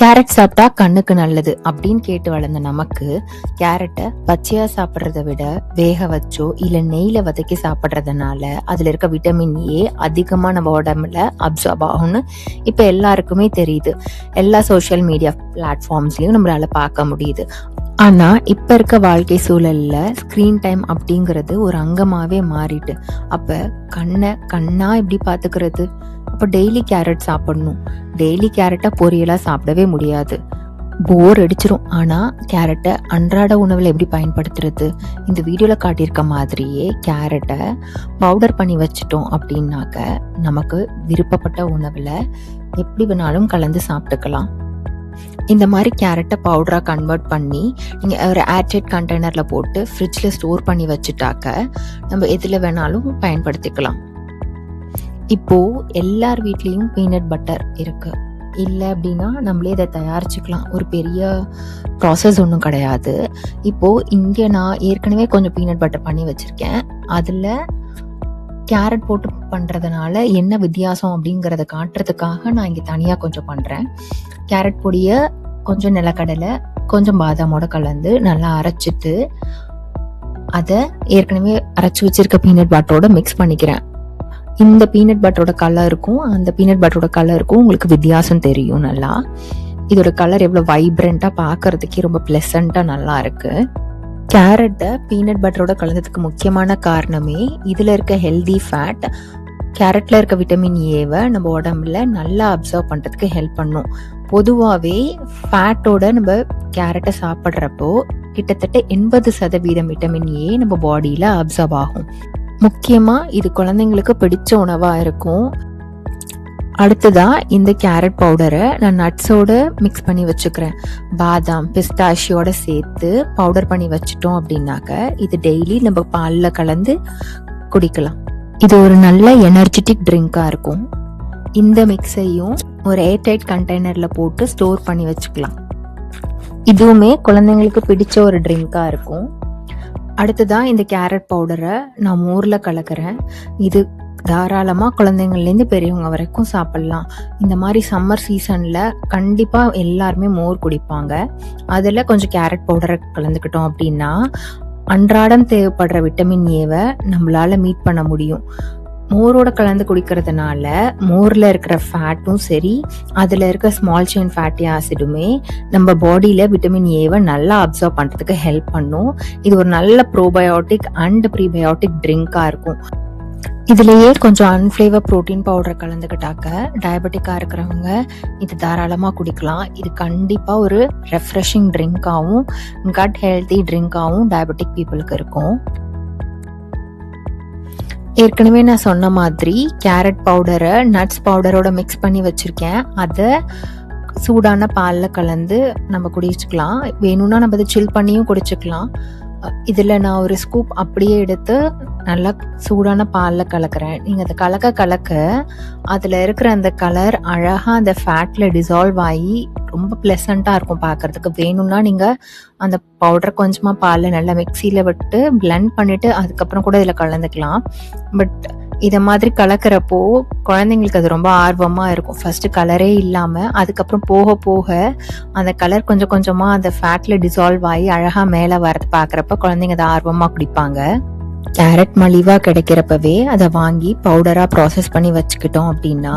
Carrot சாப்பிட்டா கண்ணுக்கு நல்லது அப்படின்னு கேட்டு வளர்ந்த நமக்கு கேரட்டை பச்சையா சாப்பிட்றத விட வேக வச்சோ இல்ல நெய்ல வதக்கி சாப்பிட்றதுனால அதுல இருக்க விட்டமின் ஏ அதிகமா நம்ம உடம்புல அப்சார்ப் ஆகும்னு இப்ப எல்லாருக்குமே தெரியுது. எல்லா சோஷியல் மீடியா பிளாட்ஃபார்ம்ஸ்லயும் நம்மளால பார்க்க முடியுது. ஆனா இப்ப இருக்க வாழ்க்கை சூழல்ல ஸ்கிரீன் டைம் அப்படிங்கிறது ஒரு அங்கமாவே மாறிட்டு, அப்ப கண்ணா எப்படி பாத்துக்கிறது? அப்ப டெய்லி கேரட் சாப்பிடணும். டெய்லி கேரட்டை பொரியலா சாப்பிடவே முடியாது, போர் அடிச்சிரும். ஆனா கேரட்டை அன்றாட உணவுல எப்படி பயன்படுத்துறது? இந்த வீடியோல காட்டியிருக்க மாதிரியே கேரட்டை பவுடர் பண்ணி வச்சிட்டோம் அப்படின்னாக்க நமக்கு விருப்பப்பட்ட உணவுல எப்படி வேணாலும் கலந்து சாப்பிட்டுக்கலாம். இந்த மாதிரி கேரட்டை பவுடரா கன்வெர்ட் பண்ணி நீங்க ஒரு ஏர்டைட் கண்டெய்னர்ல போட்டு ஃப்ரிட்ஜ்ல ஸ்டோர் பண்ணி வச்சுட்டாக்க நம்ம எதுல வேணாலும் பயன்படுத்திக்கலாம். இப்போ எல்லார் வீட்லயும் பீனட் பட்டர் இருக்கு. இல்லை அப்படின்னா நம்மளே இதை தயாரிச்சுக்கலாம். ஒரு பெரிய ப்ராசஸ் ஒன்றும் கிடையாது. இப்போ இங்கே நான் ஏற்கனவே கொஞ்சம் பீனட் பட்டர் பண்ணி வச்சிருக்கேன். அதில் கேரட் போட்டு பண்ணுறதுனால என்ன வித்தியாசம் அப்படிங்கிறத காட்டுறதுக்காக நான் இங்கே தனியாக கொஞ்சம் பண்ணுறேன். கேரட் பொடியை கொஞ்சம் நிலக்கடலை கொஞ்சம் பாதாமோட கலந்து நல்லா அரைச்சிட்டு அதை ஏற்கனவே அரைச்சி வச்சிருக்க பீனட் பட்டரோட மிக்ஸ் பண்ணிக்கிறேன். இந்த பீனட் பட்டரோட கலருக்கும் அந்த பீனட் பட்டரோட கலருக்கும் உங்களுக்கு வித்தியாசம் தெரியும். நல்லா இதோட கலர் எவ்வளவு வைப்ரண்டா பார்க்கறதுக்கே ரொம்ப பிளசண்டா நல்லா இருக்கு. கேரட்டை பீனட் பட்டரோட கலந்ததுக்கு முக்கியமான காரணமே இதுல இருக்க ஹெல்தி ஃபேட். கேரட்ல இருக்க விட்டமின் ஏவை நம்ம உடம்புல நல்லா அப்சர்வ் பண்றதுக்கு ஹெல்ப் பண்ணும். பொதுவாகவே ஃபேட்டோட நம்ம கேரட்டை சாப்பிட்றப்போ கிட்டத்தட்ட 80% விட்டமின் ஏ நம்ம பாடியில அப்சர்வ் ஆகும். முக்கியமா இது குழந்தைங்களுக்கு பிடிச்ச உணவா இருக்கும். அடுத்ததா இந்த கேரட் பவுடரை நான் நட்ஸோட மிக்ஸ் பண்ணி வச்சுக்கிறேன். பாதாம் பிஸ்தாஷியோட சேர்த்து பவுடர் பண்ணி வச்சுட்டோம் அப்படின்னாக்க இது டெய்லி நம்ம பால்ல கலந்து குடிக்கலாம். இது ஒரு நல்ல எனர்ஜெட்டிக் ட்ரிங்கா இருக்கும். இந்த மிக்ஸையும் ஒரு ஏர்டைட் கண்டெய்னர்ல போட்டு ஸ்டோர் பண்ணி வச்சுக்கலாம். இதுவுமே குழந்தைங்களுக்கு பிடிச்ச ஒரு ட்ரிங்கா இருக்கும். அடுத்ததான் இந்த கேரட் பவுடரை நான் மோர்ல கலக்கிறேன். இது தாராளமா குழந்தைங்கள்லேருந்து பெரியவங்க வரைக்கும் சாப்பிடலாம். இந்த மாதிரி சம்மர் சீசன்ல கண்டிப்பா எல்லாருமே மோர் குடிப்பாங்க. அதுல கொஞ்சம் கேரட் பவுடரை கலந்துக்கிட்டோம் அப்படின்னா அன்றாடம் தேவைப்படுற விட்டமின் ஏவை நம்மளால மீட் பண்ண முடியும். மோரோட கலந்து குடிக்கிறதுனால மோர்ல இருக்கிற ஃபேட்டும் சரி, அதுல இருக்க ஸ்மால் செயின் ஃபேட்டி ஆசிடுமே நம்ம பாடியில விட்டமின் ஏவை நல்லா அப்சர்வ் பண்றதுக்கு ஹெல்ப் பண்ணும். இது ஒரு நல்ல ப்ரோபயோட்டிக் அண்ட் ப்ரீபயோட்டிக் ட்ரிங்கா இருக்கும். இதுலயே கொஞ்சம் அன்ஃபிளேவர் புரோட்டீன் பவுடரை கலந்துக்கிட்டாக்க டயபெட்டிக்கா இருக்கிறவங்க இது தாராளமா குடிக்கலாம். இது கண்டிப்பா ஒரு ரெஃப்ரெஷிங் ட்ரிங்காவும் கட் ஹெல்தி ட்ரிங்காவும் டயபெட்டிக் பீப்புளுக்கு இருக்கும். ஏற்கனவே நான் சொன்ன மாதிரி கேரட் பவுடரை நட்ஸ் பவுடரோட மிக்ஸ் பண்ணி வச்சிருக்கேன். அதை சூடான பால்ல கலந்து நம்ம குடிச்சுக்கலாம். வேணும்னா நம்ம அதை சில் பண்ணியும் குடிச்சுக்கலாம். இதுல நான் ஒரு ஸ்கூப் அப்படியே எடுத்து நல்லா சூடான பால்ல கலக்கிறேன். நீங்க அதை கலக்க அதுல இருக்கிற அந்த கலர் அழகா அந்த ஃபேட்ல டிசால்வ் ஆகி ரொம்ப பிளசண்டா இருக்கும் பார்க்கறதுக்கு. வேணும்னா நீங்க அந்த பவுடர் கொஞ்சமா பால்ல நல்லா மிக்சியில விட்டு பிளெண்ட் பண்ணிட்டு அதுக்கப்புறம் கூட இதுல கலந்துக்கலாம். பட் இத மாதிரி கலக்கிறப்போ குழந்தைங்களுக்கு அது ரொம்ப ஆர்வமா இருக்கும். ஃபர்ஸ்ட் கலரே இல்லாம அதுக்கப்புறம் போக போக அந்த கலர் கொஞ்சம் கொஞ்சமா அந்த ஃபேட்ல டிசால்வ் ஆகி அழகா மேல வரது பாக்குறப்ப குழந்தைங்க அதை ஆர்வமா குடிப்பாங்க. கேரட் மலிவா கிடைக்கிறப்பவே அதை வாங்கி பவுடரா ப்ராசஸ் பண்ணி வச்சுக்கிட்டோம் அப்படின்னா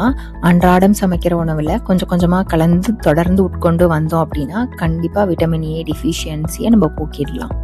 அன்றாடம் சமைக்கிற உணவுல கொஞ்சம் கொஞ்சமா கலந்து தொடர்ந்து உட்கொண்டு வந்தோம் அப்படின்னா கண்டிப்பா விட்டமின் ஏ டிஃபிஷியன்சியை நம்ம போக்கிடலாம்.